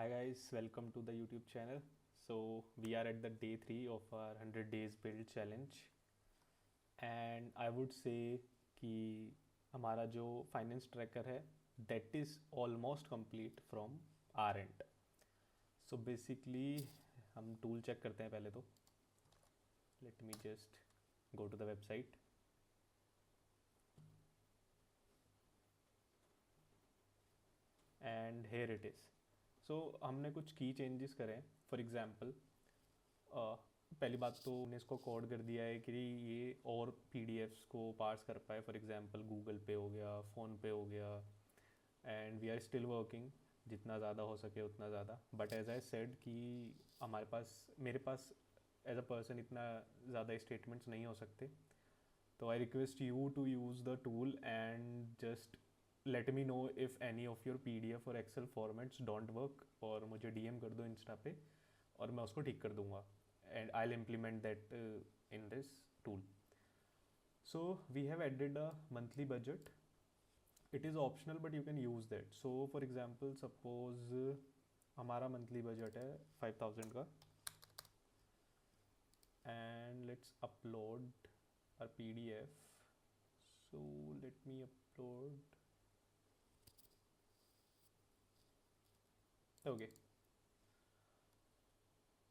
Hi guys, welcome to the YouTube channel. So we are at the day 3 of our 100 days build challenge and I would say कि हमारा जो finance tracker है that is almost complete from our end. So basically हम tool check करते हैं पहले तो. Let me just go to the website. And here it is. So हमने कुछ की चेंजेस करे हैं. फॉर एग्जांपल पहली बात तो हमने इसको कोड कर दिया है कि ये और पीडीएफ्स को पार्स कर पाए. फॉर एग्जांपल गूगल पे हो गया, फ़ोन पे हो गया. And we are still working, जितना ज़्यादा हो सके उतना ज़्यादा. बट एज आई सेड कि मेरे पास एज अ पर्सन इतना ज़्यादा स्टेटमेंट्स नहीं हो सकते. तो I request you to use the tool and just let me know if any of your PDF और एक्सेल फॉर्मेट्स डोंट वर्क, और मुझे डीएम कर दो इंस्टा पे और मैं उसको ठीक कर दूंगा. And I will implement that in this tool. So we have added a monthly budget. It is optional but you can use that. So for example suppose हमारा मंथली बजट है 5000 का and let's upload our PDF. So let me upload. Okay.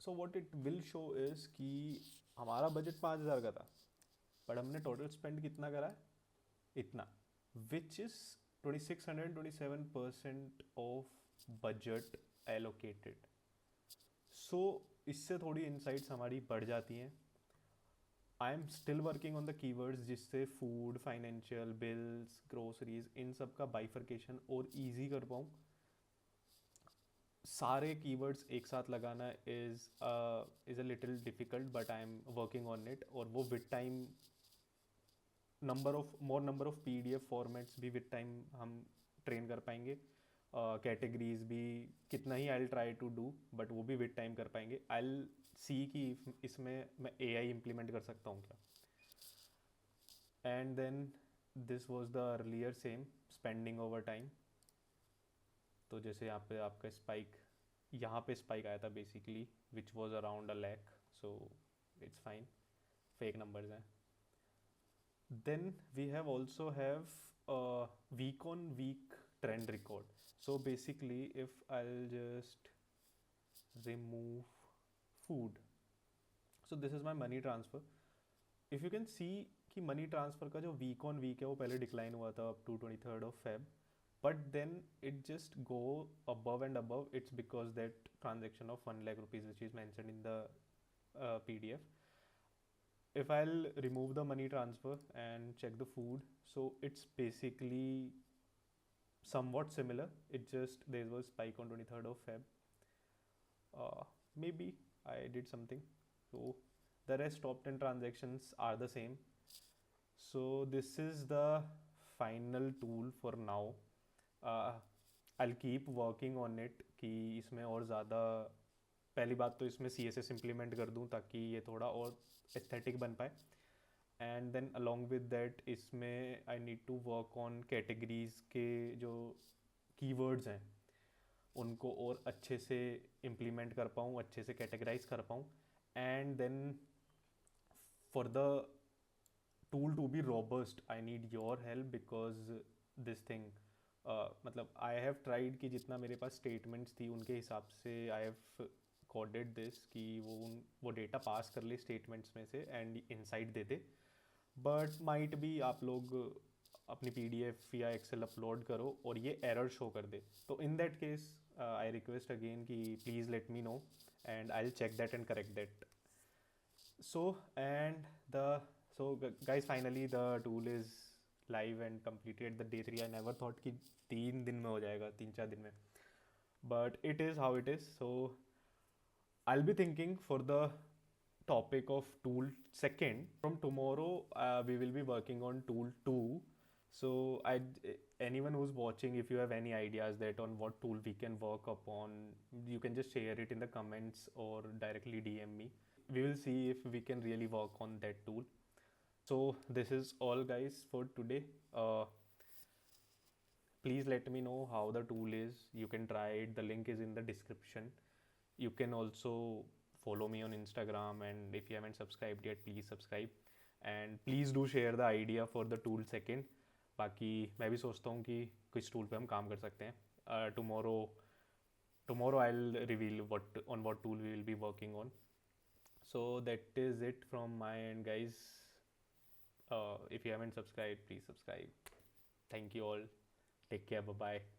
So what it will show is कि हमारा budget 5000 का था but हमने total spend कितना करा है, इतना, which is 2627% of budget allocated. So इससे थोड़ी इंसाइट्स हमारी बढ़ जाती हैं. I am still working on the keywords जिससे फूड, फाइनेंशियल, बिल्स, ग्रोसरीज, इन सब का बाइफर्केशन और ईजी कर पाऊँ. सारे कीवर्ड्स एक साथ लगाना is a little difficult but I am working on it. और वो with time number of PDF formats भी विद टाइम हम ट्रेन कर पाएंगे. कैटेगरीज भी कितना ही I try to do but वो भी विद टाइम कर पाएंगे. आई सी कि इसमें मैं एआई इम्प्लीमेंट कर सकता हूँ क्या. And then this was the earlier same spending over time. तो जैसे यहाँ पे आपका यहाँ पे स्पाइक आया था basically which was around 1 lakh. So it's fine, fake numbers हैं. Then we have also have a week on week trend record. So basically if I'll just remove food, so this is my money transfer. If you can see कि money transfer का जो week on week है वो पहले decline हुआ था up to 23rd of Feb, but then it just go above and above. It's because that transaction of 1 lakh rupees which is mentioned in the PDF. If I'll remove the money transfer and check the food, so it's basically somewhat similar. It just there was spike on 23rd of Feb. Maybe I did something. So the rest top 10 transactions are the same. So this is the final tool for now. I'll keep working on it कि इसमें और ज़्यादा, पहली बात तो इसमें CSS implement कर दूँ ताकि ये थोड़ा और एस्थेटिक बन पाए. And then along with that इसमें I need to work on categories के जो कीवर्ड्स हैं उनको और अच्छे से इम्प्लीमेंट कर पाऊँ, अच्छे से कैटेगराइज कर पाऊँ. And then for the tool to be robust I need your help because this thing मतलब आई हैव ट्राइड कि जितना मेरे पास स्टेटमेंट्स थी उनके हिसाब से आई हैव कोडेड दिस कि वो डेटा पास कर ले स्टेटमेंट्स में से and insight they they. But might भी आप लोग अपनी पीडीएफ या एक्सेल अपलोड करो और ये एरर शो कर दे. तो in that case I request again कि please let me know and I will check that and correct that. So guys, finally the tool is live and completed the day 3. I never thought कि 3 दिन में हो जाएगा, 3-4 दिन में, but it is how it is. So I'll be thinking for the topic of tool second. From tomorrow we will be working on tool 2. So anyone who's watching, if you have any ideas that on what tool we can work upon, you can just share it in the comments or directly DM me. We will see if we can really work on that tool. So this is all guys for today. please let me know how the tool is. You can try it, the link is in the description. You can also follow me on Instagram, and if you haven't subscribed yet, please subscribe, and please do share the idea for the tool second. बाकी मैं भी सोचता हूँ कि किस tool पे हम काम कर सकते हैं. Tomorrow I'll reveal what tool we will be working on. So that is it from my end, guys. If you haven't subscribed, please subscribe. Thank you all. Take care. Bye bye.